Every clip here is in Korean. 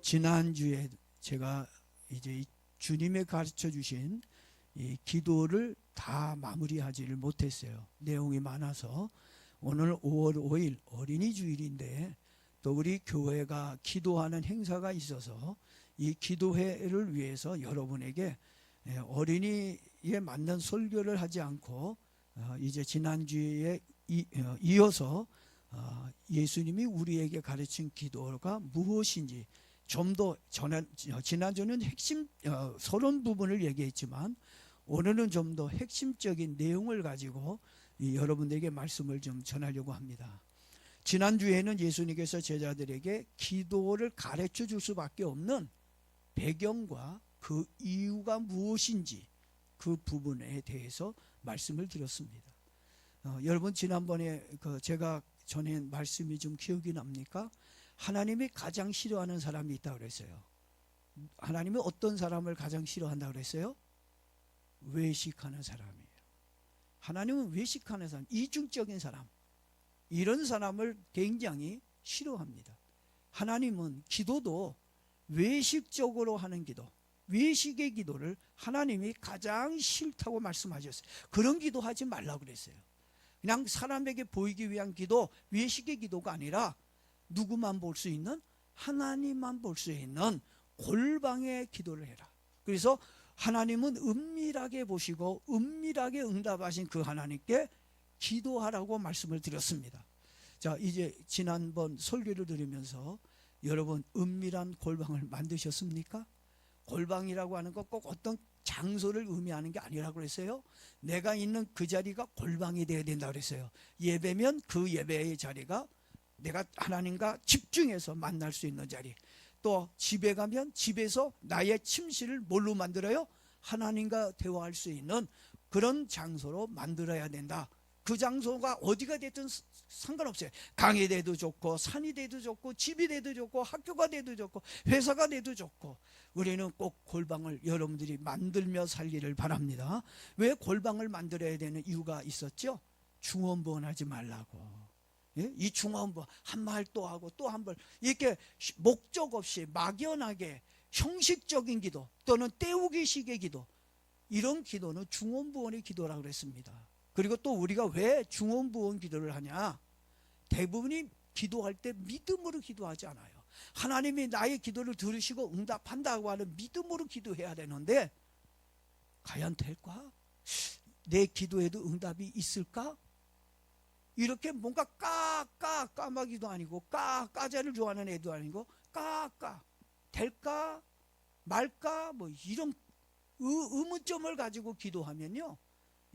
지난주에 제가 이제 주님의 가르쳐 주신 이 기도를 다 마무리하지를 못했어요. 내용이 많아서. 오늘 5월 5일 어린이 주일인데 또 우리 교회가 기도하는 행사가 있어서 이 기도회를 위해서 여러분에게 어린이에 맞는 설교를 하지 않고 이제 지난주에 이어서 예수님이 우리에게 가르친 기도가 무엇인지 좀 더 지난주는 핵심 서론 부분을 얘기했지만 오늘은 좀 더 핵심적인 내용을 가지고 여러분들에게 말씀을 좀 전하려고 합니다. 지난주에는 예수님께서 제자들에게 기도를 가르쳐 줄 수밖에 없는 배경과 그 이유가 무엇인지 그 부분에 대해서 말씀을 드렸습니다. 여러분 지난번에 제가 전한 말씀이 좀 기억이 납니까? 하나님이 가장 싫어하는 사람이 있다고 그랬어요. 하나님이 어떤 사람을 가장 싫어한다고 그랬어요? 외식하는 사람이에요. 하나님은 외식하는 사람, 이중적인 사람, 이런 사람을 굉장히 싫어합니다. 하나님은 기도도 외식적으로 하는 기도, 외식의 기도를 하나님이 가장 싫다고 말씀하셨어요. 그런 기도 하지 말라고 그랬어요. 그냥 사람에게 보이기 위한 기도, 외식의 기도가 아니라 누구만 볼 수 있는, 하나님만 볼 수 있는 골방의 기도를 해라. 그래서 하나님은 은밀하게 보시고 은밀하게 응답하신 그 하나님께 기도하라고 말씀을 드렸습니다. 자, 이제 지난번 설교를 들으면서 여러분 은밀한 골방을 만드셨습니까? 골방이라고 하는 것 꼭 어떤 장소를 의미하는 게 아니라고 그랬어요. 내가 있는 그 자리가 골방이 되어야 된다고 그랬어요. 예배면 그 예배의 자리가 내가 하나님과 집중해서 만날 수 있는 자리. 또 집에 가면 집에서 나의 침실을 뭘로 만들어요? 하나님과 대화할 수 있는 그런 장소로 만들어야 된다. 그 장소가 어디가 됐든 상관없어요. 강이 돼도 좋고 산이 돼도 좋고 집이 돼도 좋고 학교가 돼도 좋고 회사가 돼도 좋고 우리는 꼭 골방을 여러분들이 만들며 살기를 바랍니다. 왜 골방을 만들어야 되는 이유가 있었죠? 중언부언하지 말라고. 예? 이 중언부언 한 말 또 하고 또 한 번 이렇게 목적 없이 막연하게 형식적인 기도 또는 때우기식의 기도, 이런 기도는 중언부언의 기도라고 그랬습니다. 그리고 또 우리가 왜 중언부언 기도를 하냐? 대부분이 기도할 때 믿음으로 기도하지 않아요. 하나님이 나의 기도를 들으시고 응답한다고 하는 믿음으로 기도해야 되는데 과연 될까? 내 기도에도 응답이 있을까? 이렇게 뭔가 까마귀도 아니고 까자를 좋아하는 애도 아니고 될까 말까 뭐 이런 의문점을 가지고 기도하면요,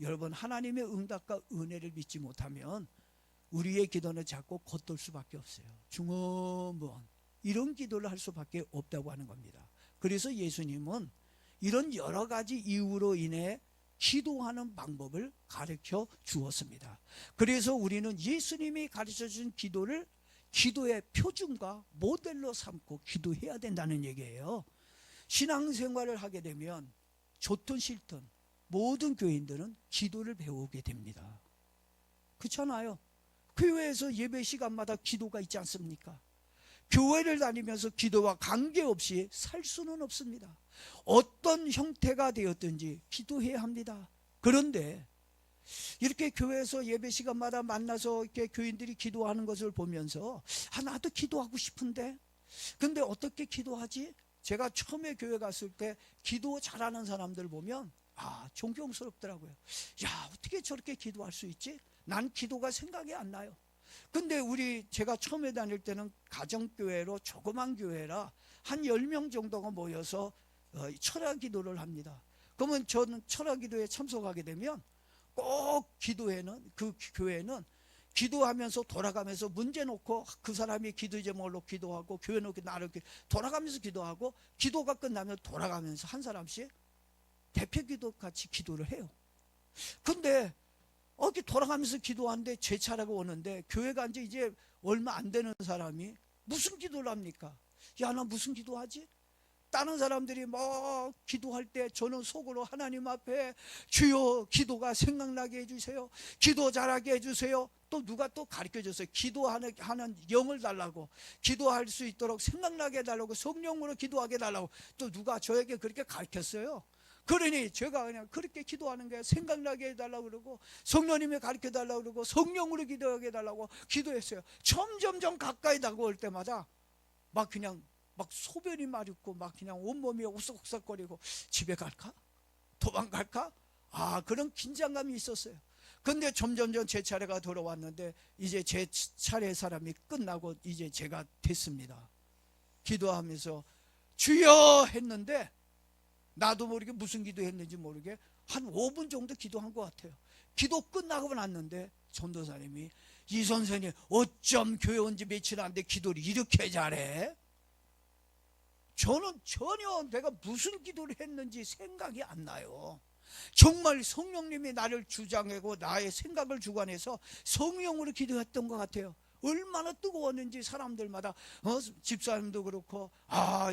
여러분 하나님의 응답과 은혜를 믿지 못하면 우리의 기도는 자꾸 겉돌 수밖에 없어요. 중언부언 이런 기도를 할 수밖에 없다고 하는 겁니다. 그래서 예수님은 이런 여러 가지 이유로 인해 기도하는 방법을 가르쳐 주었습니다. 그래서 우리는 예수님이 가르쳐 준 기도를 기도의 표준과 모델로 삼고 기도해야 된다는 얘기예요. 신앙생활을 하게 되면 좋든 싫든 모든 교인들은 기도를 배우게 됩니다. 그렇잖아요. 교회에서 예배 시간마다 기도가 있지 않습니까? 교회를 다니면서 기도와 관계없이 살 수는 없습니다. 어떤 형태가 되었든지 기도해야 합니다. 그런데 이렇게 교회에서 예배 시간마다 만나서 이렇게 교인들이 기도하는 것을 보면서 나도 기도하고 싶은데 근데 어떻게 기도하지? 제가 처음에 교회 갔을 때 기도 잘하는 사람들 보면 존경스럽더라고요. 야, 어떻게 저렇게 기도할 수 있지? 난 기도가 생각이 안 나요. 근데 제가 처음에 다닐 때는 가정교회로 조그만 교회라 한 10명 정도가 모여서 철학 기도를 합니다. 그러면 저는 철학 기도에 참석하게 되면 꼭 그 교회는 기도하면서 돌아가면서 문제 놓고 그 사람이 기도 제목으로 기도하고 교회 놓고 나를 돌아가면서 기도하고 기도가 끝나면 돌아가면서 한 사람씩 대표 기도 같이 기도를 해요. 근데 이렇게 돌아가면서 기도하는데 제 차례가 오는데 교회 간 지 이제 얼마 안 되는 사람이 무슨 기도를 합니까? 야, 나 무슨 기도하지? 다른 사람들이 뭐 기도할 때 저는 속으로 하나님 앞에 주여 기도가 생각나게 해주세요, 기도 잘하게 해주세요. 또 누가 또 가르쳐줬어요. 기도하는 영을 달라고, 기도할 수 있도록 생각나게 해달라고, 성령으로 기도하게 해달라고 또 누가 저에게 그렇게 가르쳤어요. 그러니 제가 그냥 그렇게 기도하는 게 생각나게 해달라고 그러고, 성령님이 가르쳐달라고 그러고, 성령으로 기도하게 해달라고 기도했어요. 점점점 가까이 다가올 때마다 막 그냥 막 소변이 마렵고 막 그냥 온몸이 오싹오싹거리고, 집에 갈까? 도망갈까? 그런 긴장감이 있었어요. 근데 점점점 제 차례가 돌아왔는데, 이제 제 차례 사람이 끝나고 이제 제가 됐습니다. 기도하면서 주여 했는데, 나도 모르게 무슨 기도했는지 모르게 한 5분 정도 기도한 것 같아요. 기도 끝나고 났는데 전도사님이, 이 선생님 어쩜 교회 온 지 며칠 안 돼 기도를 이렇게 잘해? 저는 전혀 내가 무슨 기도를 했는지 생각이 안 나요. 정말 성령님이 나를 주장하고 나의 생각을 주관해서 성령으로 기도했던 것 같아요. 얼마나 뜨거웠는지 사람들마다, 집사님도 그렇고,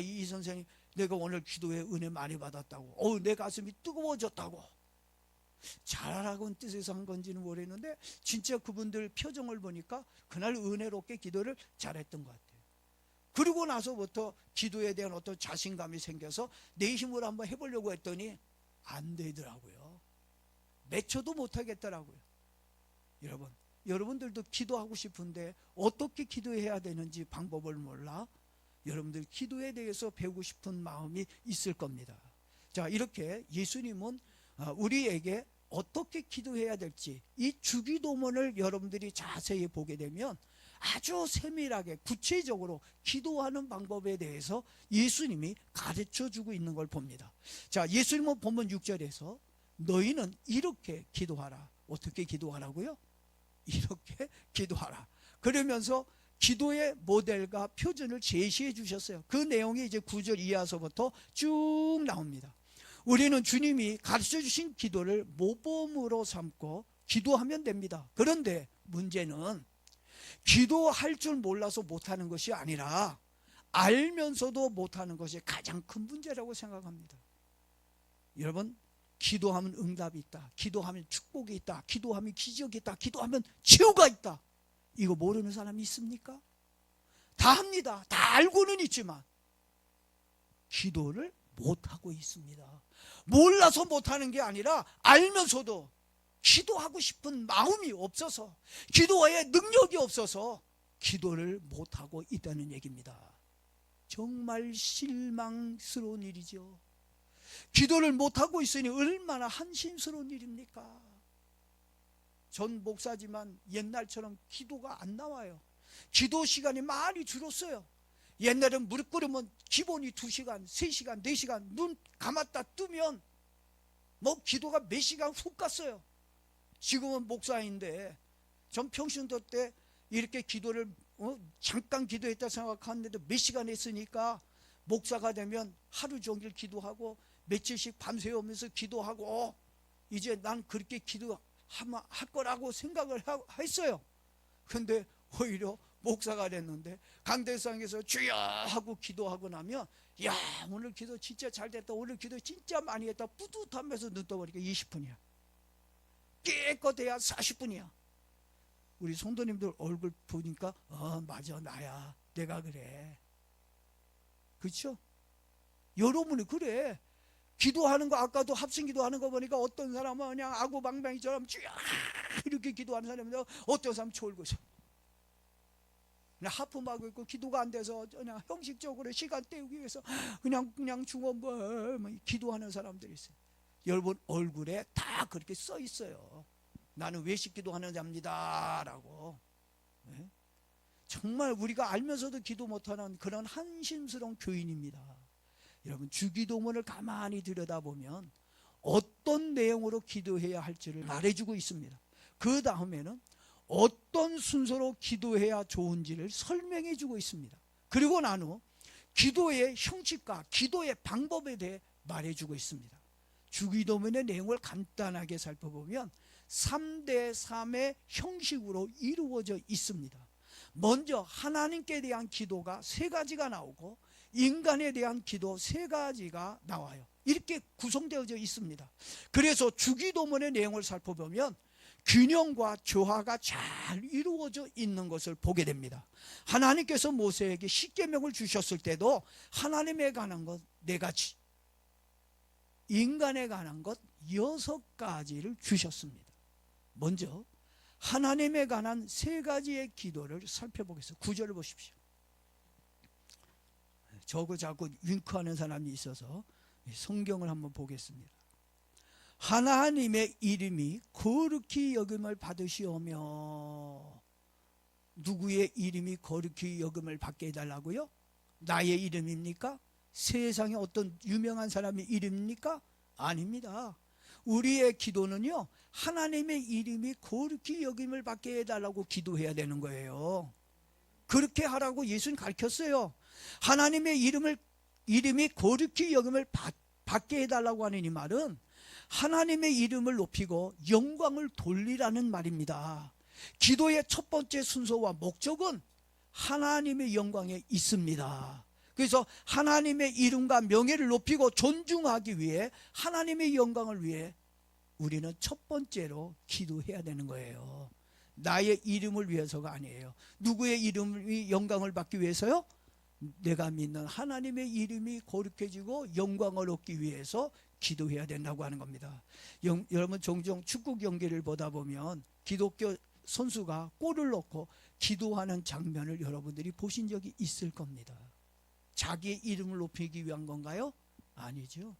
이 선생님 내가 오늘 기도에 은혜 많이 받았다고, 내 가슴이 뜨거워졌다고. 잘하라고는 뜻에서 한 건지는 모르겠는데 진짜 그분들 표정을 보니까 그날 은혜롭게 기도를 잘했던 것 같아요. 그리고 나서부터 기도에 대한 어떤 자신감이 생겨서 내 힘으로 한번 해보려고 했더니 안 되더라고요. 몇 초도 못하겠더라고요. 여러분들도 기도하고 싶은데 어떻게 기도해야 되는지 방법을 몰라 여러분들 기도에 대해서 배우고 싶은 마음이 있을 겁니다. 자, 이렇게 예수님은 우리에게 어떻게 기도해야 될지, 이 주기도문을 여러분들이 자세히 보게 되면 아주 세밀하게 구체적으로 기도하는 방법에 대해서 예수님이 가르쳐주고 있는 걸 봅니다. 자, 예수님은 본문 6절에서 너희는 이렇게 기도하라. 어떻게 기도하라고요? 이렇게 기도하라. 그러면서 기도의 모델과 표준을 제시해 주셨어요. 그 내용이 이제 9절 이하서부터 쭉 나옵니다. 우리는 주님이 가르쳐 주신 기도를 모범으로 삼고 기도하면 됩니다. 그런데 문제는 기도할 줄 몰라서 못하는 것이 아니라 알면서도 못하는 것이 가장 큰 문제라고 생각합니다. 여러분, 기도하면 응답이 있다, 기도하면 축복이 있다, 기도하면 기적이 있다, 기도하면 치유가 있다, 이거 모르는 사람이 있습니까? 다 합니다. 다 알고는 있지만 기도를 못하고 있습니다. 몰라서 못하는 게 아니라 알면서도 기도하고 싶은 마음이 없어서, 기도의 능력이 없어서 기도를 못하고 있다는 얘기입니다. 정말 실망스러운 일이죠. 기도를 못하고 있으니 얼마나 한심스러운 일입니까? 전 목사지만 옛날처럼 기도가 안 나와요. 기도 시간이 많이 줄었어요. 옛날엔 무릎 꿇으면 기본이 2시간, 3시간, 4시간 눈 감았다 뜨면 뭐 기도가 몇 시간 훅 갔어요. 지금은 목사인데 전 평신도 때 이렇게 기도를 잠깐 기도했다 생각하는데도 몇 시간 했으니까 목사가 되면 하루 종일 기도하고 며칠씩 밤새우면서 기도하고 이제 난 그렇게 기도할 거라고 생각을 했어요. 근데 오히려 목사가 됐는데 강대상에서 주여 하고 기도하고 나면, 야, 오늘 기도 진짜 잘 됐다, 오늘 기도 진짜 많이 했다, 뿌듯하면서 눈 떠보니까 20분이야. 깨끗해야 40분이야. 우리 성도님들 얼굴 보니까 맞아, 나야, 내가 그래. 그렇죠? 여러분이 그래. 기도하는 거, 아까도 합심 기도하는 거 보니까 어떤 사람은 그냥 아구방망이처럼 쭉 이렇게 기도하는 사람인데 어떤 사람은 졸고 있어. 그냥 하품하고 있고 기도가 안 돼서 그냥 형식적으로 시간 때우기 위해서 그냥 중원벌 기도하는 사람들이 있어요. 여러분 얼굴에 다 그렇게 써 있어요. 나는 외식 기도하는 자입니다 라고. 네? 정말 우리가 알면서도 기도 못하는 그런 한심스러운 교인입니다. 여러분, 주기도문을 가만히 들여다보면 어떤 내용으로 기도해야 할지를 말해주고 있습니다. 그 다음에는 어떤 순서로 기도해야 좋은지를 설명해 주고 있습니다. 그리고 난 후 기도의 형식과 기도의 방법에 대해 말해주고 있습니다. 주기도문의 내용을 간단하게 살펴보면 3대3의 형식으로 이루어져 있습니다. 먼저 하나님께 대한 기도가 3가지가 나오고, 인간에 대한 기도 세 가지가 나와요. 이렇게 구성되어져 있습니다. 그래서 주기도문의 내용을 살펴보면 균형과 조화가 잘 이루어져 있는 것을 보게 됩니다. 하나님께서 모세에게 십계명을 주셨을 때도 하나님에 관한 것 4가지, 인간에 관한 것 6가지를 주셨습니다. 먼저 하나님에 관한 3가지의 기도를 살펴보겠습니다. 9절을 보십시오. 저거 자꾸 윙크하는 사람이 있어서 성경을 한번 보겠습니다. 하나님의 이름이 거룩히 여김을 받으시오며, 누구의 이름이 거룩히 여김을 받게 해달라고요? 나의 이름입니까? 세상에 어떤 유명한 사람의 이름입니까? 아닙니다. 우리의 기도는요, 하나님의 이름이 거룩히 여김을 받게 해달라고 기도해야 되는 거예요. 그렇게 하라고 예수님 가르쳤어요. 하나님의 이름이 거룩히 여김을 받게 해달라고 하는 이 말은 하나님의 이름을 높이고 영광을 돌리라는 말입니다. 기도의 첫 번째 순서와 목적은 하나님의 영광에 있습니다. 그래서 하나님의 이름과 명예를 높이고 존중하기 위해, 하나님의 영광을 위해 우리는 첫 번째로 기도해야 되는 거예요. 나의 이름을 위해서가 아니에요. 누구의 이름이 영광을 받기 위해서요? 내가 믿는 하나님의 이름이 거룩해지고 영광을 얻기 위해서 기도해야 된다고 하는 겁니다. 여러분, 종종 축구 경기를 보다 보면 기독교 선수가 골을 넣고 기도하는 장면을 여러분들이 보신 적이 있을 겁니다. 자기의 이름을 높이기 위한 건가요? 아니죠.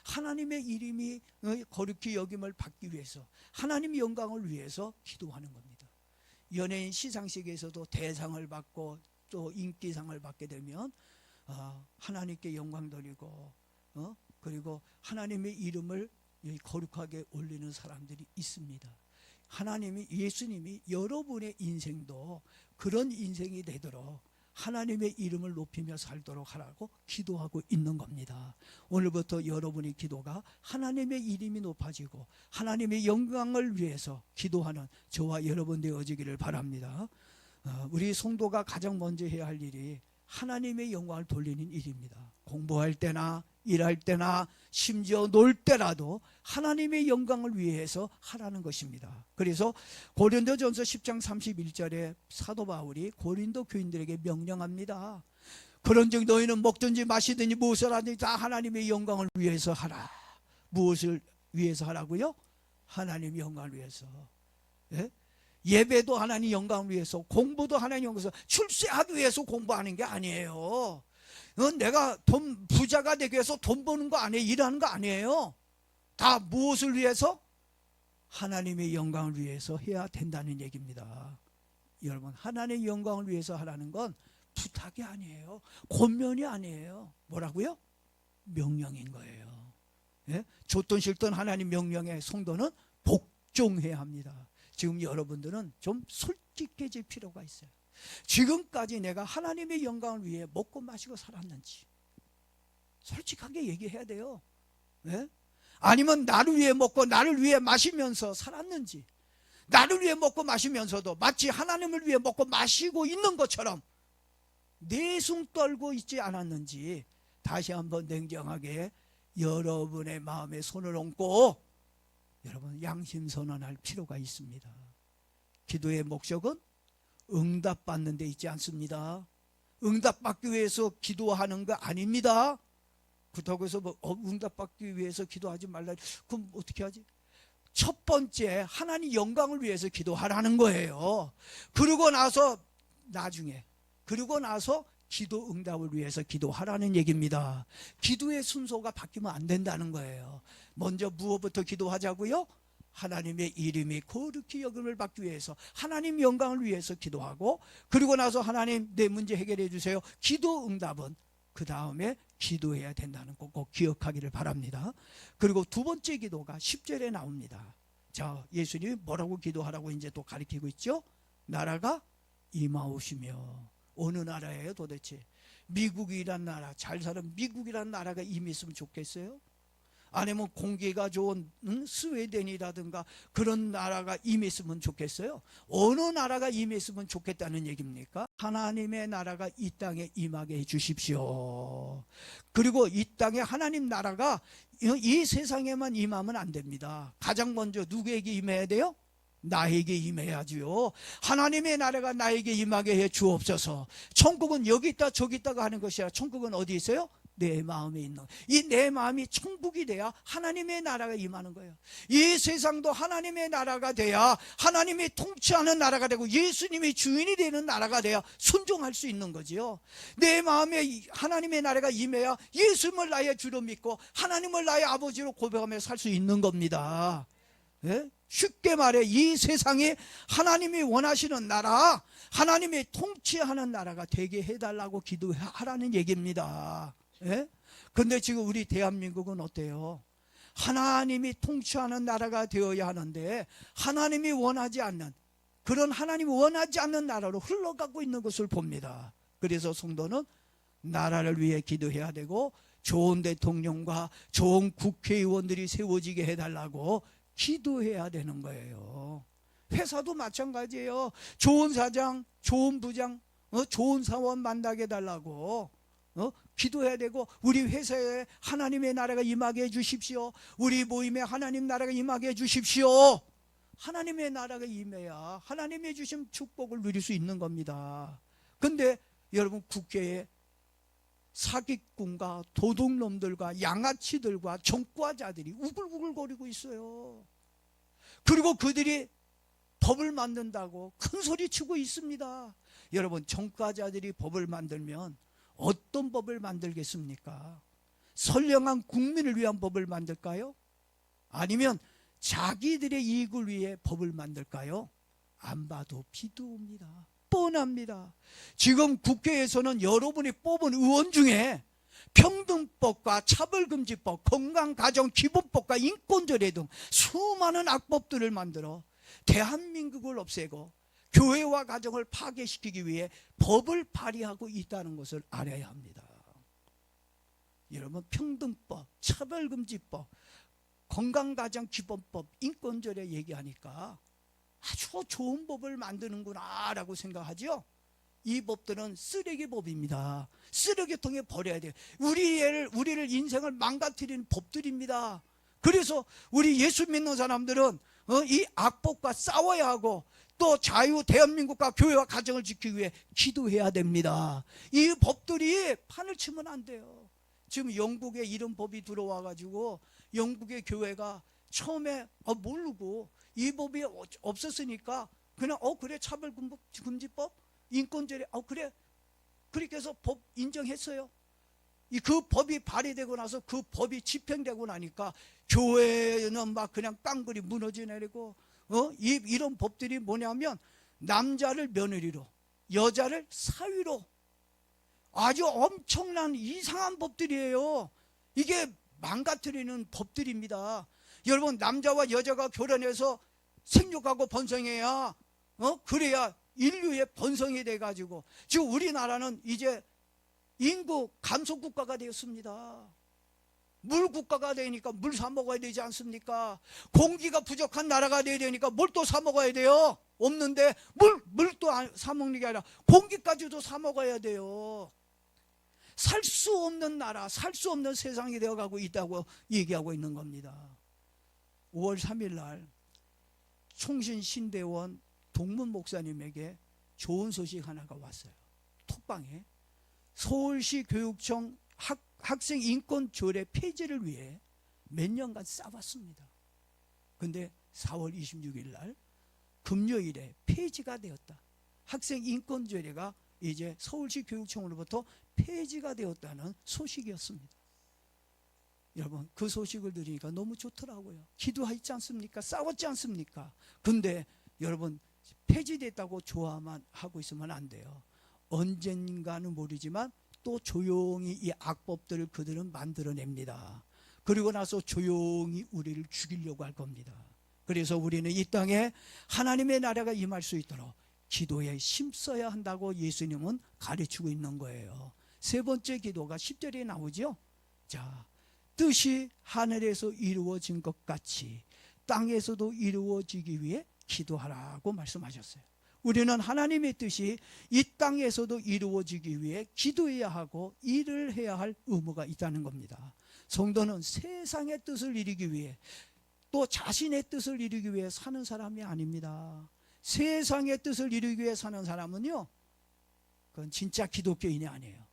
하나님의 이름이 거룩히 여김을 받기 위해서, 하나님의 영광을 위해서 기도하는 겁니다. 연예인 시상식에서도 대상을 받고 또 인기상을 받게 되면 하나님께 영광 돌리고 그리고 하나님의 이름을 거룩하게 올리는 사람들이 있습니다. 예수님이 여러분의 인생도 그런 인생이 되도록 하나님의 이름을 높이며 살도록 하라고 기도하고 있는 겁니다. 오늘부터 여러분의 기도가 하나님의 이름이 높아지고 하나님의 영광을 위해서 기도하는 저와 여러분 되어지기를 바랍니다. 우리 성도가 가장 먼저 해야 할 일이 하나님의 영광을 돌리는 일입니다. 공부할 때나 일할 때나 심지어 놀 때라도 하나님의 영광을 위해서 하라는 것입니다. 그래서 고린도전서 10장 31절에 사도 바울이 고린도 교인들에게 명령합니다. 그런즉 너희는 먹든지 마시든지 무엇을 하든지 다 하나님의 영광을 위해서 하라. 무엇을 위해서 하라고요? 하나님의 영광을 위해서. 예? 예배도 하나님 영광을 위해서, 공부도 하나님 영광을 위해서, 출세하기 위해서 공부하는 게 아니에요. 내가 부자가 되기 위해서 돈 버는 거 아니에요. 일하는 거 아니에요. 다 무엇을 위해서? 하나님의 영광을 위해서 해야 된다는 얘기입니다. 여러분, 하나님의 영광을 위해서 하라는 건 부탁이 아니에요. 권면이 아니에요. 뭐라고요? 명령인 거예요. 예? 좋든 싫든 하나님 명령에 성도는 복종해야 합니다. 지금 여러분들은 좀 솔직해질 필요가 있어요. 지금까지 내가 하나님의 영광을 위해 먹고 마시고 살았는지 솔직하게 얘기해야 돼요. 네? 아니면 나를 위해 먹고 나를 위해 마시면서 살았는지, 나를 위해 먹고 마시면서도 마치 하나님을 위해 먹고 마시고 있는 것처럼 내숭 떨고 있지 않았는지 다시 한번 냉정하게 여러분의 마음에 손을 얹고 여러분 양심 선언할 필요가 있습니다. 기도의 목적은 응답받는 데 있지 않습니다. 응답받기 위해서 기도하는 거 아닙니다. 그렇다고 해서 응답받기 위해서 기도하지 말라, 그럼 어떻게 하지? 첫 번째 하나님 영광을 위해서 기도하라는 거예요. 그러고 나서 기도 응답을 위해서 기도하라는 얘기입니다. 기도의 순서가 바뀌면 안 된다는 거예요. 먼저 무엇부터 기도하자고요? 하나님의 이름이 거룩히 여김을 받기 위해서, 하나님 영광을 위해서 기도하고, 그리고 나서 하나님 내 문제 해결해 주세요. 기도 응답은 그 다음에 기도해야 된다는 거 꼭 기억하기를 바랍니다. 그리고 두 번째 기도가 10절에 나옵니다. 자, 예수님이 뭐라고 기도하라고 이제 또 가르치고 있죠? 나라가 임하오시며. 어느 나라예요 도대체? 미국이란 나라, 잘 사는 미국이란 나라가 임했으면 좋겠어요? 아니면 공기가 좋은 스웨덴이라든가 그런 나라가 임했으면 좋겠어요? 어느 나라가 임했으면 좋겠다는 얘기입니까? 하나님의 나라가 이 땅에 임하게 해 주십시오. 그리고 이 땅에 하나님 나라가 이 세상에만 임하면 안 됩니다. 가장 먼저 누구에게 임해야 돼요? 나에게 임해야지요. 하나님의 나라가 나에게 임하게 해 주옵소서. 천국은 여기 있다 저기 있다가 하는 것이 아니라 천국은 어디 있어요? 내 마음에 있는, 이 내 마음이 천국이 돼야 하나님의 나라가 임하는 거예요. 이 세상도 하나님의 나라가 돼야 하나님이 통치하는 나라가 되고 예수님이 주인이 되는 나라가 돼야 순종할 수 있는 거지요. 내 마음에 하나님의 나라가 임해야 예수님을 나의 주로 믿고 하나님을 나의 아버지로 고백하며 살 수 있는 겁니다. 예? 쉽게 말해 이 세상이 하나님이 원하시는 나라, 하나님이 통치하는 나라가 되게 해달라고 기도하라는 얘기입니다. 예? 근데 지금 우리 대한민국은 어때요? 하나님이 통치하는 나라가 되어야 하는데 하나님이 원하지 않는, 그런 하나님이 원하지 않는 나라로 흘러가고 있는 것을 봅니다. 그래서 성도는 나라를 위해 기도해야 되고 좋은 대통령과 좋은 국회의원들이 세워지게 해달라고 기도해야 되는 거예요. 회사도 마찬가지예요. 좋은 사장, 좋은 부장, 좋은 사원 만나게 해달라고 기도해야 되고, 우리 회사에 하나님의 나라가 임하게 해주십시오. 우리 모임에 하나님 나라가 임하게 해주십시오. 하나님의 나라가 임해야 하나님의 주신 축복을 누릴 수 있는 겁니다. 근데 여러분, 국회에 사기꾼과 도둑놈들과 양아치들과 정과자들이 우글우글거리고 있어요. 그리고 그들이 법을 만든다고 큰 소리 치고 있습니다. 여러분, 정과자들이 법을 만들면 어떤 법을 만들겠습니까? 선량한 국민을 위한 법을 만들까요? 아니면 자기들의 이익을 위해 법을 만들까요? 안 봐도 비도 옵니다. 뻔합니다. 지금 국회에서는 여러분이 뽑은 의원 중에 평등법과 차별금지법, 건강가정기본법과 인권조례 등 수많은 악법들을 만들어 대한민국을 없애고 교회와 가정을 파괴시키기 위해 법을 발의하고 있다는 것을 알아야 합니다. 여러분, 평등법, 차별금지법, 건강가정기본법, 인권조례 얘기하니까 아주 좋은 법을 만드는구나 라고 생각하죠. 이 법들은 쓰레기법입니다. 쓰레기통에 버려야 돼요. 우리를 인생을 망가뜨리는 법들입니다. 그래서 우리 예수 믿는 사람들은 이 악법과 싸워야 하고, 또 자유 대한민국과 교회와 가정을 지키기 위해 기도해야 됩니다. 이 법들이 판을 치면 안 돼요. 지금 영국에 이런 법이 들어와 가지고 영국의 교회가 처음에 모르고 이 법이 없었으니까 그냥 그래, 차별금지법, 인권조례, 그래, 그렇게 해서 법 인정했어요. 그 법이 발의되고 나서 그 법이 집행되고 나니까 교회는 막 그냥 깡그리 무너져 내리고, 이런 법들이 뭐냐면 남자를 며느리로, 여자를 사위로, 아주 엄청난 이상한 법들이에요. 이게 망가뜨리는 법들입니다. 여러분, 남자와 여자가 결혼해서 생육하고 번성해야 그래야 인류의 번성이 돼가지고 지금 우리나라는 이제 인구 감소 국가가 되었습니다. 물 국가가 되니까 물 사 먹어야 되지 않습니까? 공기가 부족한 나라가 돼야 되니까 뭘 또 사 먹어야 돼요? 없는데 물 또 사 먹는 게 아니라 공기까지도 사 먹어야 돼요. 살 수 없는 나라, 살 수 없는 세상이 되어가고 있다고 얘기하고 있는 겁니다. 5월 3일 날 총신신대원 동문 목사님에게 좋은 소식 하나가 왔어요. 톡방에 서울시 교육청 학생 인권 조례 폐지를 위해 몇 년간 싸웠습니다. 근데 4월 26일 날 금요일에 폐지가 되었다. 학생 인권 조례가 이제 서울시 교육청으로부터 폐지가 되었다는 소식이었습니다. 여러분, 그 소식을 들으니까 너무 좋더라고요. 기도하지 않습니까? 싸웠지 않습니까? 근데 여러분, 폐지됐다고 좋아만 하고 있으면 안 돼요. 언젠가는 모르지만 또 조용히 이 악법들을 그들은 만들어냅니다. 그리고 나서 조용히 우리를 죽이려고 할 겁니다. 그래서 우리는 이 땅에 하나님의 나라가 임할 수 있도록 기도에 힘써야 한다고 예수님은 가르치고 있는 거예요. 세 번째 기도가 10절에 나오죠. 자, 뜻이 하늘에서 이루어진 것 같이 땅에서도 이루어지기 위해 기도하라고 말씀하셨어요. 우리는 하나님의 뜻이 이 땅에서도 이루어지기 위해 기도해야 하고 일을 해야 할 의무가 있다는 겁니다. 성도는 세상의 뜻을 이루기 위해 또 자신의 뜻을 이루기 위해 사는 사람이 아닙니다. 세상의 뜻을 이루기 위해 사는 사람은요, 그건 진짜 기독교인이 아니에요.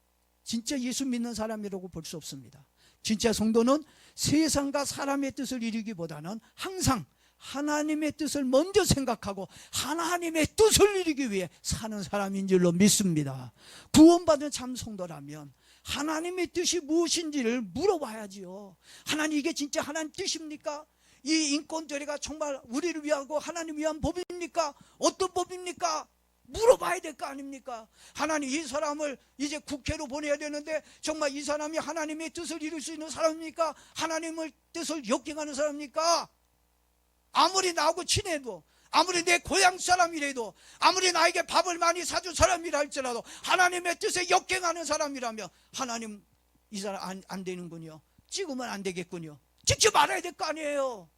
진짜 예수 믿는 사람이라고 볼 수 없습니다. 진짜 성도는 세상과 사람의 뜻을 이루기보다는 항상 하나님의 뜻을 먼저 생각하고 하나님의 뜻을 이루기 위해 사는 사람인 줄로 믿습니다. 구원받은 참 성도라면 하나님의 뜻이 무엇인지를 물어봐야지요. 하나님, 이게 진짜 하나님 뜻입니까? 이 인권조례가 정말 우리를 위하고 하나님 위한 법입니까? 어떤 법입니까? 물어봐야 될 거 아닙니까? 하나님, 이 사람을 이제 국회로 보내야 되는데 정말 이 사람이 하나님의 뜻을 이룰 수 있는 사람입니까? 하나님의 뜻을 역행하는 사람입니까? 아무리 나하고 친해도, 아무리 내 고향 사람이라도, 아무리 나에게 밥을 많이 사준 사람이라 할지라도 하나님의 뜻에 역행하는 사람이라면 하나님, 이 사람 안 되는군요. 찍으면 안 되겠군요. 찍지 말아야 될 거 아니에요.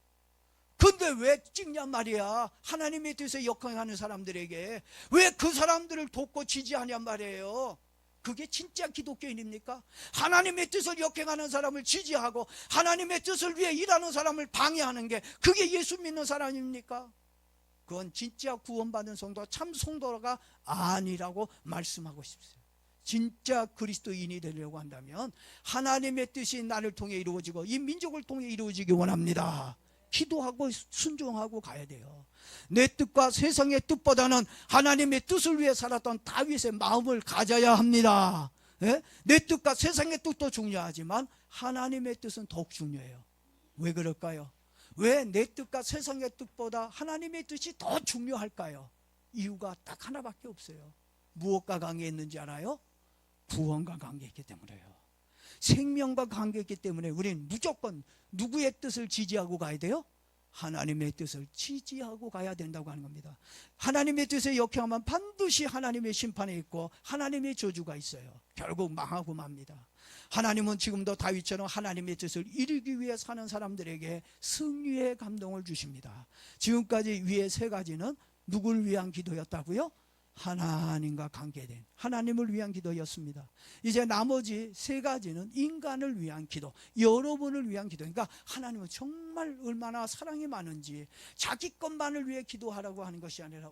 근데 왜 찍냔 말이야. 하나님의 뜻에 역행하는 사람들에게 왜 그 사람들을 돕고 지지하냔 말이에요. 그게 진짜 기독교인입니까? 하나님의 뜻을 역행하는 사람을 지지하고 하나님의 뜻을 위해 일하는 사람을 방해하는 게 그게 예수 믿는 사람입니까? 그건 진짜 구원받은 성도, 참 성도가 아니라고 말씀하고 싶어요. 진짜 그리스도인이 되려고 한다면 하나님의 뜻이 나를 통해 이루어지고 이 민족을 통해 이루어지기 원합니다. 기도하고 순종하고 가야 돼요. 내 뜻과 세상의 뜻보다는 하나님의 뜻을 위해 살았던 다윗의 마음을 가져야 합니다. 예? 내 뜻과 세상의 뜻도 중요하지만 하나님의 뜻은 더욱 중요해요. 왜 그럴까요? 왜 내 뜻과 세상의 뜻보다 하나님의 뜻이 더 중요할까요? 이유가 딱 하나밖에 없어요. 무엇과 관계있는지 알아요? 구원과 관계있기 때문에요. 생명과 관계있기 때문에 우리는 무조건 누구의 뜻을 지지하고 가야 돼요? 하나님의 뜻을 지지하고 가야 된다고 하는 겁니다. 하나님의 뜻에 역행하면 반드시 하나님의 심판이 있고 하나님의 저주가 있어요. 결국 망하고 맙니다. 하나님은 지금도 다윗처럼 하나님의 뜻을 이루기 위해 사는 사람들에게 승리의 감동을 주십니다. 지금까지 위에 세 가지는 누구를 위한 기도였다고요? 하나님과 관계된 하나님을 위한 기도였습니다. 이제 나머지 세 가지는 인간을 위한 기도, 여러분을 위한 기도. 그러니까 하나님은 정말 얼마나 사랑이 많은지 자기 것만을 위해 기도하라고 하는 것이 아니라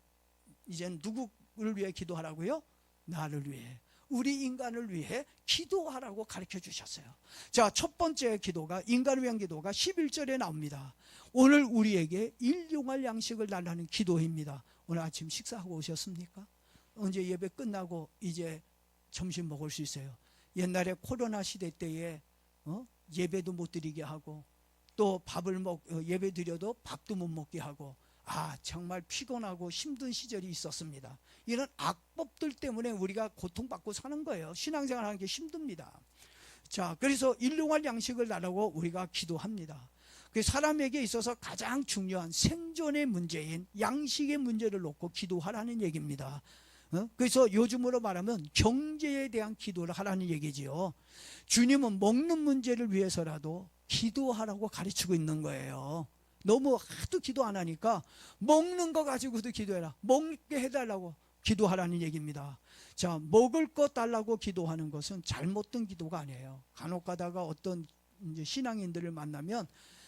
이제는 누구를 위해 기도하라고요? 나를 위해, 우리 인간을 위해 기도하라고 가르쳐 주셨어요. 자, 첫 번째 기도가, 인간을 위한 기도가 11절에 나옵니다. 오늘 우리에게 일용할 양식을 달라는 기도입니다. 오늘 아침 식사하고 오셨습니까? 언제 예배 끝나고 이제 점심 먹을 수 있어요. 옛날에 코로나 시대 때에 예배도 못 드리게 하고 또 예배 드려도 밥도 못 먹게 하고 정말 피곤하고 힘든 시절이 있었습니다. 이런 악법들 때문에 우리가 고통받고 사는 거예요. 신앙생활 하는 게 힘듭니다. 자, 그래서 일용할 양식을 달라고 우리가 기도합니다. 그 사람에게 있어서 가장 중요한 생존의 문제인 양식의 문제를 놓고 기도하라는 얘기입니다. 그래서 요즘으로 말하면 경제에 대한 기도를 하라는 얘기지요. 주님은 먹는 문제를 위해서라도 기도하라고 가르치고 있는 거예요. 너무 하도 기도 안 하니까 먹는 거 가지고도 기도해라, 먹게 해달라고 기도하라는 얘기입니다. 자, 먹을 것 달라고 기도하는 것은 잘못된 기도가 아니에요. 간혹 가다가 어떤 이제 신앙인들을 만나면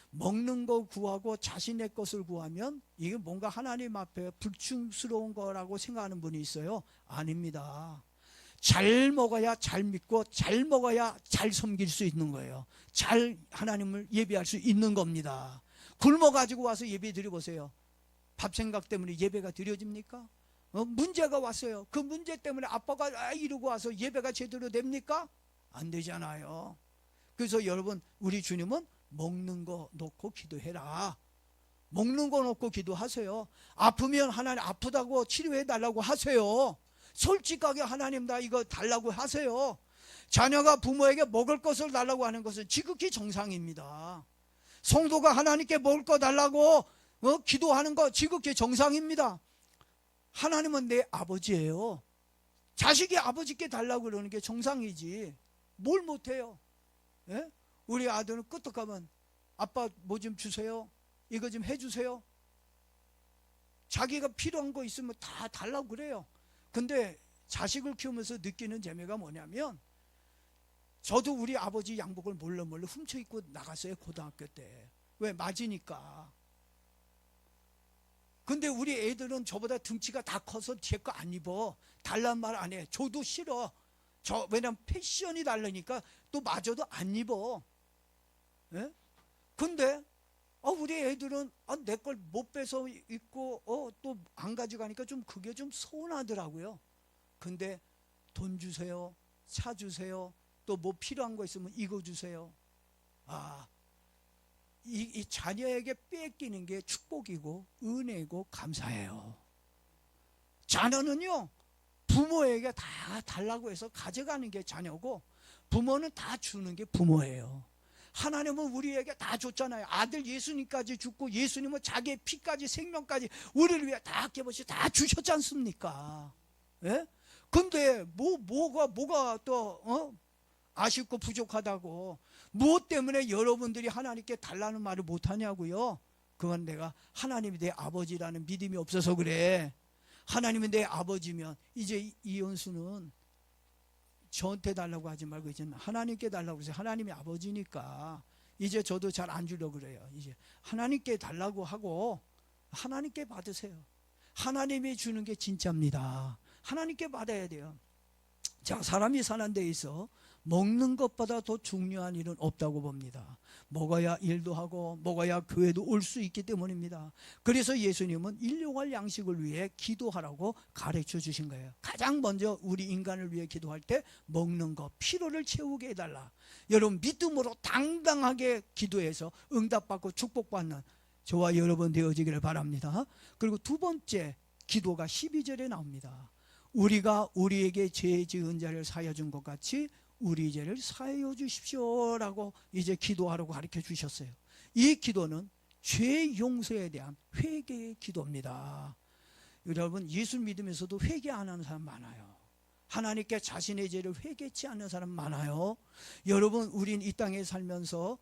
먹는 거 구하고 자신의 것을 구하면 이게 뭔가 하나님 앞에 불충스러운 거라고 생각하는 분이 있어요. 아닙니다. 잘 먹어야 잘 믿고 잘 먹어야 잘 섬길 수 있는 거예요. 잘 하나님을 예배할 수 있는 겁니다. 굶어가지고 와서 예배 드려보세요. 밥 생각 때문에 예배가 드려집니까? 문제가 왔어요. 그 문제 때문에 아빠가 이러고 와서 예배가 제대로 됩니까? 안 되잖아요. 그래서 여러분, 우리 주님은 먹는 거 놓고 기도해라. 먹는 거 놓고 기도하세요. 아프면 하나님 아프다고 치료해 달라고 하세요. 솔직하게 하나님 나 이거 달라고 하세요. 자녀가 부모에게 먹을 것을 달라고 하는 것은 지극히 정상입니다. 성도가 하나님께 먹을 거 달라고 기도하는 거 지극히 정상입니다. 하나님은 내 아버지예요. 자식이 아버지께 달라고 그러는 게 정상이지 뭘 못해요. 예? 우리 아들은 끄떡하면 아빠 뭐 좀 주세요, 이거 좀 해주세요. 자기가 필요한 거 있으면 다 달라고 그래요. 근데 자식을 키우면서 느끼는 재미가 뭐냐면, 저도 우리 아버지 양복을 몰래 훔쳐 입고 나갔어요, 고등학교 때. 왜? 맞으니까. 근데 우리 애들은 저보다 등치가 다 커서 제 거 안 입어. 달란 말 안 해. 저도 싫어. 왜냐면 패션이 다르니까 또 마저도 안 입어. 예? 근데 우리 애들은 내 걸 못 빼서 입고 또 안 가져가니까 좀 그게 좀 서운하더라고요. 근데 돈 주세요, 차 주세요, 또 뭐 필요한 거 있으면 이거 주세요. 이 자녀에게 뺏기는 게 축복이고 은혜고 감사해요. 자녀는요, 부모에게 다 달라고 해서 가져가는 게 자녀고, 부모는 다 주는 게 부모예요. 하나님은 우리에게 다 줬잖아요. 아들 예수님까지 죽고, 예수님은 자기의 피까지 생명까지 우리를 위해 다 아껴버시 다 주셨지 않습니까? 예? 근데 뭐가 또 아쉽고 부족하다고, 무엇 때문에 여러분들이 하나님께 달라는 말을 못하냐고요? 그건 내가 하나님이 내 아버지라는 믿음이 없어서 그래. 하나님이 내 아버지면 이제 이현수는 저한테 달라고 하지 말고 이제 하나님께 달라고 그러세요. 하나님이 아버지니까 이제 저도 잘 안 주려고 그래요. 이제 하나님께 달라고 하고 하나님께 받으세요. 하나님이 주는 게 진짜입니다. 하나님께 받아야 돼요. 자, 사람이 사는 데 있어 먹는 것보다 더 중요한 일은 없다고 봅니다. 먹어야 일도 하고 먹어야 교회도 올 수 있기 때문입니다. 그래서 예수님은 일용할 양식을 위해 기도하라고 가르쳐 주신 거예요. 가장 먼저 우리 인간을 위해 기도할 때 먹는 것, 필요를 채우게 해달라. 여러분, 믿음으로 당당하게 기도해서 응답받고 축복받는 저와 여러분 되어지기를 바랍니다. 그리고 두 번째 기도가 12절에 나옵니다. 우리가 우리에게 죄 지은 자를 사하여 준 것 같이 우리 죄를 사하여 주십시오라고 이제 기도하라고 가르쳐 주셨어요. 이 기도는 죄 용서에 대한 회개의 기도입니다. 여러분, 예수 믿으면서도 회개 안 하는 사람 많아요. 하나님께 자신의 죄를 회개치 않는 사람 많아요. 여러분, 우린 이 땅에 살면서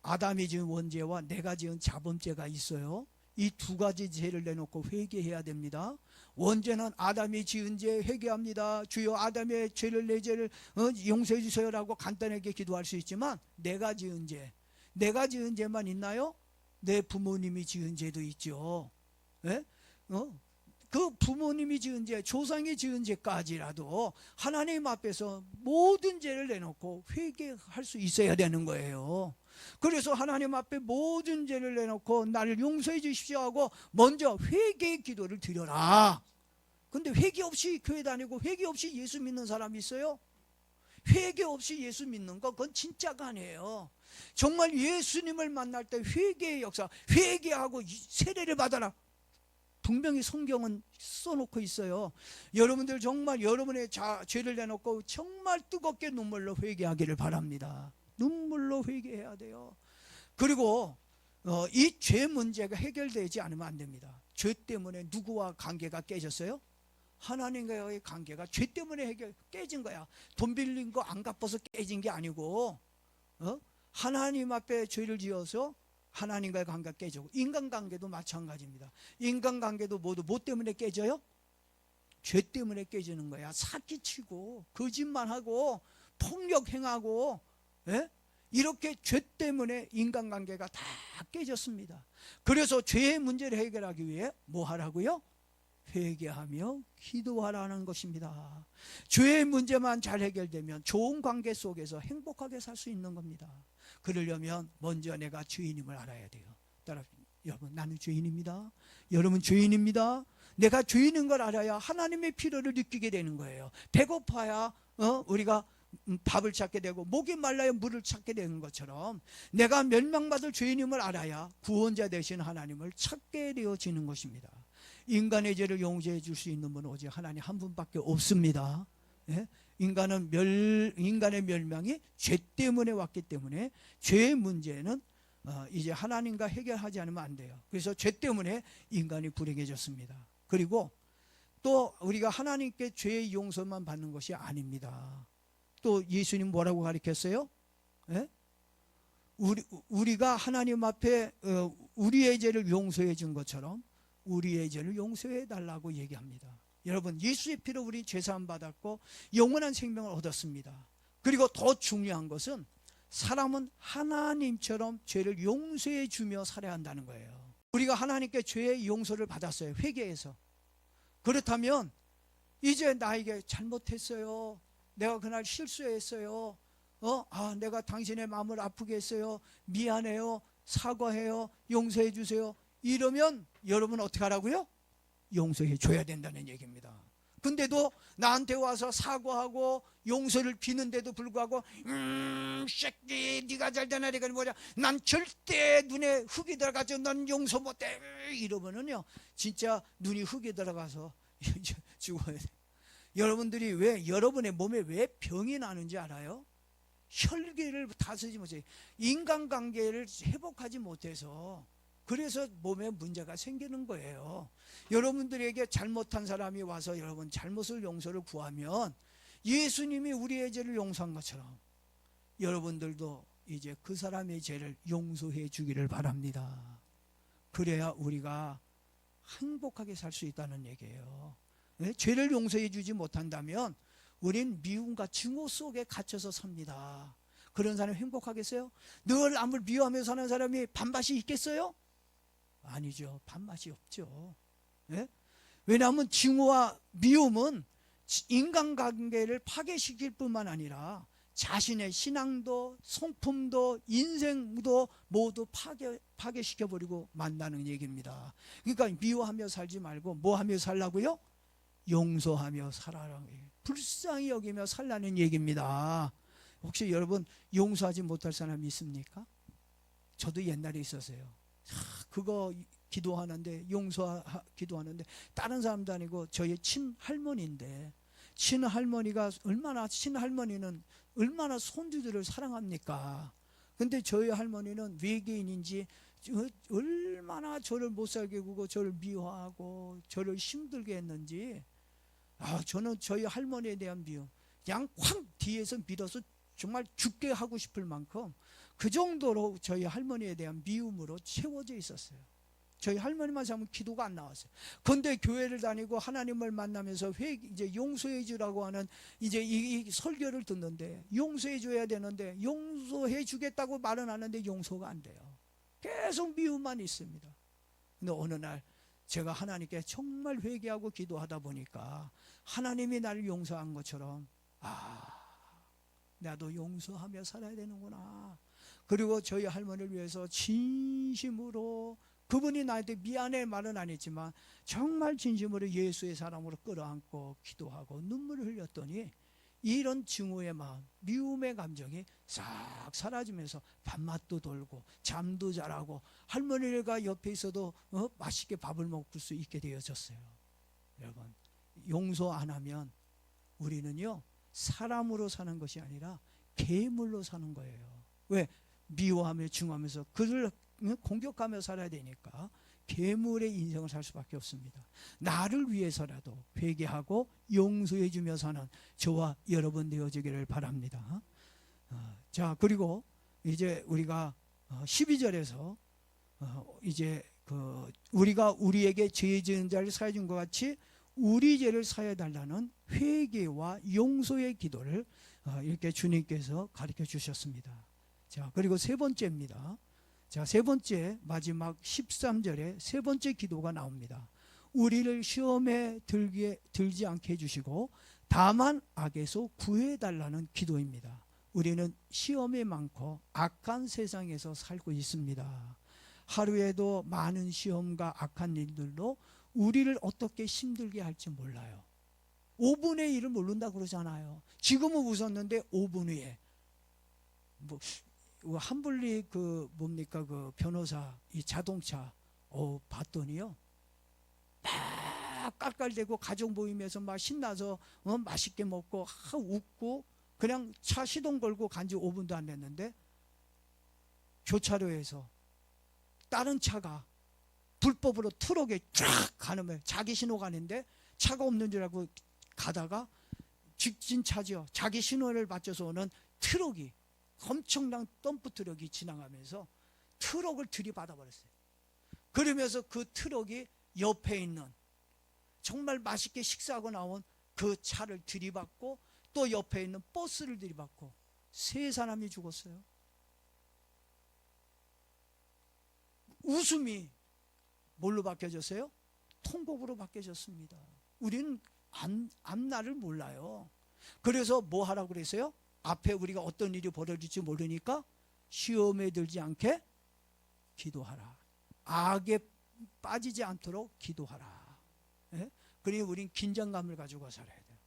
아담이 지은 원죄와 내가 지은 자범죄가 있어요. 이 두 가지 죄를 내놓고 회개해야 됩니다. 원죄는 아담이 지은 죄 회개합니다. 주여 아담의 죄를 내 죄를 용서해 주세요라고 간단하게 기도할 수 있지만, 내가 지은 죄만 있나요? 내 부모님이 지은 죄도 있죠. 예? 그 부모님이 지은 죄, 조상이 지은 죄까지라도 하나님 앞에서 모든 죄를 내놓고 회개할 수 있어야 되는 거예요. 그래서 하나님 앞에 모든 죄를 내놓고 나를 용서해 주십시오 하고 먼저 회개의 기도를 드려라. 근데 회개 없이 교회 다니고 회개 없이 예수 믿는 사람이 있어요? 회개 없이 예수 믿는 거, 그건 진짜가 아니에요. 정말 예수님을 만날 때 회개의 역사, 회개하고 세례를 받아라. 분명히 성경은 써놓고 있어요. 여러분들 정말 여러분의 죄를 내놓고 정말 뜨겁게 눈물로 회개하기를 바랍니다. 눈물로 회개해야 돼요. 그리고 이 죄 문제가 해결되지 않으면 안 됩니다. 죄 때문에 누구와 관계가 깨졌어요? 하나님과의 관계가 죄 때문에 깨진 거야. 돈 빌린 거 안 갚아서 깨진 게 아니고 하나님 앞에 죄를 지어서 하나님과의 관계가 깨지고, 인간관계도 마찬가지입니다. 인간관계도 모두 뭐 때문에 깨져요? 죄 때문에 깨지는 거야. 사기치고 거짓말 하고 폭력 행하고 이렇게 죄 때문에 인간관계가 다 깨졌습니다. 그래서 죄의 문제를 해결하기 위해 뭐 하라고요? 회개하며 기도하라는 것입니다. 죄의 문제만 잘 해결되면 좋은 관계 속에서 행복하게 살 수 있는 겁니다. 그러려면 먼저 내가 죄인임을 알아야 돼요. 따라 여러분, 나는 죄인입니다. 여러분 죄인입니다. 내가 죄인인 걸 알아야 하나님의 필요를 느끼게 되는 거예요. 배고파야 우리가 밥을 찾게 되고, 목이 말라야 물을 찾게 되는 것처럼 내가 멸망받을 죄인임을 알아야 구원자 되신 하나님을 찾게 되어지는 것입니다. 인간의 죄를 용서해 줄 수 있는 분은 오직 하나님 한 분밖에 없습니다. 인간의 멸망이 죄 때문에 왔기 때문에 죄의 문제는 이제 하나님과 해결하지 않으면 안 돼요. 그래서 죄 때문에 인간이 불행해졌습니다. 그리고 또 우리가 하나님께 죄의 용서만 받는 것이 아닙니다. 또 예수님 뭐라고 가르쳤어요? 우리가 하나님 앞에 우리의 죄를 용서해 준 것처럼 우리의 죄를 용서해 달라고 얘기합니다. 여러분, 예수의 피로 우리 죄사함 받았고 영원한 생명을 얻었습니다. 그리고 더 중요한 것은 사람은 하나님처럼 죄를 용서해 주며 살아야 한다는 거예요. 우리가 하나님께 죄의 용서를 받았어요. 회개해서. 그렇다면 이제 나에게 잘못했어요. 내가 그날 실수했어요. 내가 당신의 마음을 아프게 했어요. 미안해요. 사과해요. 용서해 주세요. 이러면 여러분 어떻게 하라고요? 용서해 줘야 된다는 얘기입니다. 근데도 나한테 와서 사과하고 용서를 비는데도 불구하고 새끼 네가 잘되나 내가 뭐냐 난 절대 눈에 흙이 들어가서 난 용서 못해 이러면은요 진짜 눈이 흙이 들어가서 죽어야 돼. 여러분들이 왜 여러분의 몸에 왜 병이 나는지 알아요? 혈기를 다스리지 못해 인간관계를 회복하지 못해서 그래서 몸에 문제가 생기는 거예요. 여러분들에게 잘못한 사람이 와서 여러분 잘못을 용서를 구하면 예수님이 우리의 죄를 용서한 것처럼 여러분들도 이제 그 사람의 죄를 용서해 주기를 바랍니다. 그래야 우리가 행복하게 살 수 있다는 얘기예요. 네? 죄를 용서해 주지 못한다면 우린 미움과 증오 속에 갇혀서 삽니다. 그런 사람이 행복하겠어요? 늘 남을 미워하며 사는 사람이 밥맛이 있겠어요? 아니죠. 밥맛이 없죠. 네? 왜냐하면 증오와 미움은 인간관계를 파괴시킬 뿐만 아니라 자신의 신앙도 성품도 인생도 모두 파괴시켜버리고 만나는 얘기입니다. 그러니까 미워하며 살지 말고 뭐 하며 살라고요? 용서하며 살아라는 얘기예요. 불쌍히 여기며 살라는 얘기입니다. 혹시 여러분 용서하지 못할 사람이 있습니까? 저도 옛날에 있었어요. 그거 기도하는데 기도하는데 다른 사람도 아니고 저희 친할머니인데 친할머니는 얼마나 손주들을 사랑합니까? 근데 저희 할머니는 외계인인지 얼마나 저를 못 살게 구고 저를 미워하고 저를 힘들게 했는지 저는 저희 할머니에 대한 미움 그냥 확 뒤에서 밀어서 정말 죽게 하고 싶을 만큼 그 정도로 저희 할머니에 대한 미움으로 채워져 있었어요. 저희 할머니만 하면 기도가 안 나왔어요. 그런데 교회를 다니고 하나님을 만나면서 이제 용서해 주라고 하는 이제 이 설교를 듣는데 용서해 줘야 되는데 용서해 주겠다고 말은 하는데 용서가 안 돼요. 계속 미움만 있습니다. 근데 어느 날 제가 하나님께 정말 회개하고 기도하다 보니까 하나님이 나를 용서한 것처럼 나도 용서하며 살아야 되는구나. 그리고 저희 할머니를 위해서 진심으로 그분이 나한테 미안해 말은 안 했지만 정말 진심으로 예수의 사랑으로 끌어안고 기도하고 눈물을 흘렸더니 이런 증오의 마음, 미움의 감정이 싹 사라지면서 밥맛도 돌고 잠도 잘하고 할머니가 옆에 있어도 맛있게 밥을 먹을 수 있게 되어졌어요. 여러분 용서 안 하면 우리는요 사람으로 사는 것이 아니라 괴물로 사는 거예요. 왜? 미워하며 증오하면서 그를 공격하며 살아야 되니까 괴물의 인생을 살 수밖에 없습니다. 나를 위해서라도 회개하고 용서해 주며 사는 저와 여러분 되어지기를 바랍니다. 자, 그리고 이제 우리가 12절에서 이제 우리가 우리에게 죄 지은 자를 사해 준 것 같이 우리 죄를 사해 달라는 회개와 용서의 기도를 이렇게 주님께서 가르쳐 주셨습니다. 자, 그리고 세 번째입니다. 자, 세 번째 마지막 13절에 세 번째 기도가 나옵니다. 우리를 시험에 들지 않게 해주시고 다만 악에서 구해달라는 기도입니다. 우리는 시험이 많고 악한 세상에서 살고 있습니다. 하루에도 많은 시험과 악한 일들로 우리를 어떻게 힘들게 할지 몰라요. 5분의 1을 모른다 그러잖아요. 지금은 웃었는데 5분 후에 한블리 뭡니까 변호사 이 자동차 봤더니요 막 깔깔대고 가족 모임에서 막 신나서 맛있게 먹고 웃고 그냥 차 시동 걸고 간지 5분도 안 됐는데 교차로에서 다른 차가 불법으로 트럭에 쫙 가는 자기 신호 가는데 차가 없는 줄 알고 가다가 직진 차죠. 자기 신호를 맞춰서 오는 트럭이 엄청난 덤프 트럭이 지나가면서 트럭을 들이받아 버렸어요. 그러면서 그 트럭이 옆에 있는 정말 맛있게 식사하고 나온 그 차를 들이받고 또 옆에 있는 버스를 들이받고 3사람이 죽었어요. 웃음이 뭘로 바뀌어졌어요? 통곡으로 바뀌어졌습니다. 우리는 앞날을 몰라요. 그래서 뭐 하라고 그랬어요? 앞에 우리가 어떤 일이 벌어질지 모르니까 시험에 들지 않게 기도하라. 악에 빠지지 않도록 기도하라. 예? 그러니 우린 긴장감을 가지고 살아야 돼요.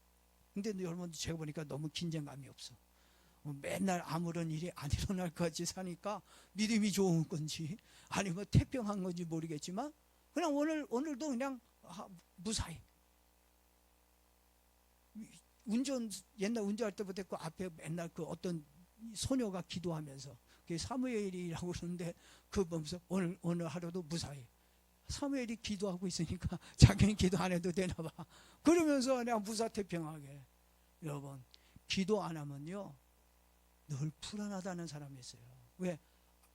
근데 여러분 제가 보니까 너무 긴장감이 없어. 맨날 아무런 일이 안 일어날 것 같이 사니까 믿음이 좋은 건지 아니면 태평한 건지 모르겠지만 그냥 오늘도 그냥 무사히 옛날 운전할 때부터 그 앞에 맨날 그 어떤 소녀가 기도하면서 그게 사무엘이라고 그러는데 그 보면서 오늘 하루도 무사히 사무엘이 기도하고 있으니까 자기는 기도 안 해도 되나 봐. 그러면서 그냥 무사태평하게. 여러분 기도 안 하면요 늘 불안하다는 사람이 있어요. 왜?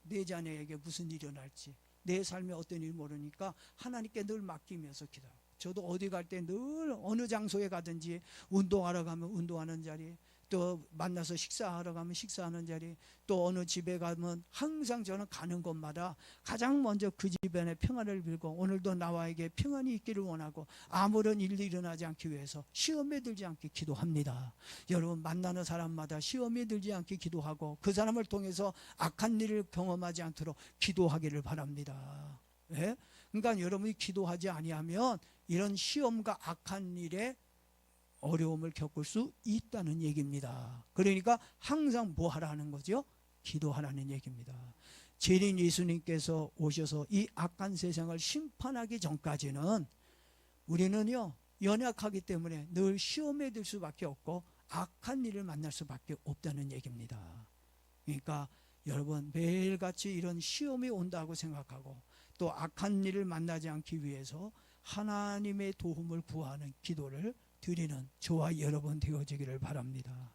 내 자녀에게 무슨 일이 일어날지 내 삶에 어떤 일이 모르니까 하나님께 늘 맡기면서 기도하고, 저도 어디 갈 때 늘 어느 장소에 가든지 운동하러 가면 운동하는 자리, 또 만나서 식사하러 가면 식사하는 자리, 또 어느 집에 가면 항상 저는 가는 곳마다 가장 먼저 그 집안의 평안을 빌고 오늘도 나와에게 평안이 있기를 원하고 아무런 일이 일어나지 않기 위해서 시험에 들지 않게 기도합니다. 여러분 만나는 사람마다 시험에 들지 않게 기도하고 그 사람을 통해서 악한 일을 경험하지 않도록 기도하기를 바랍니다. 예? 그러니까 여러분이 기도하지 아니하면 이런 시험과 악한 일에 어려움을 겪을 수 있다는 얘기입니다. 그러니까 항상 뭐 하라는 거죠? 기도하라는 얘기입니다. 재림 예수님께서 오셔서 이 악한 세상을 심판하기 전까지는 우리는요 연약하기 때문에 늘 시험에 들 수밖에 없고 악한 일을 만날 수밖에 없다는 얘기입니다. 그러니까 여러분 매일같이 이런 시험이 온다고 생각하고 또 악한 일을 만나지 않기 위해서 하나님의 도움을 구하는 기도를 드리는 저와 여러분 되어지기를 바랍니다.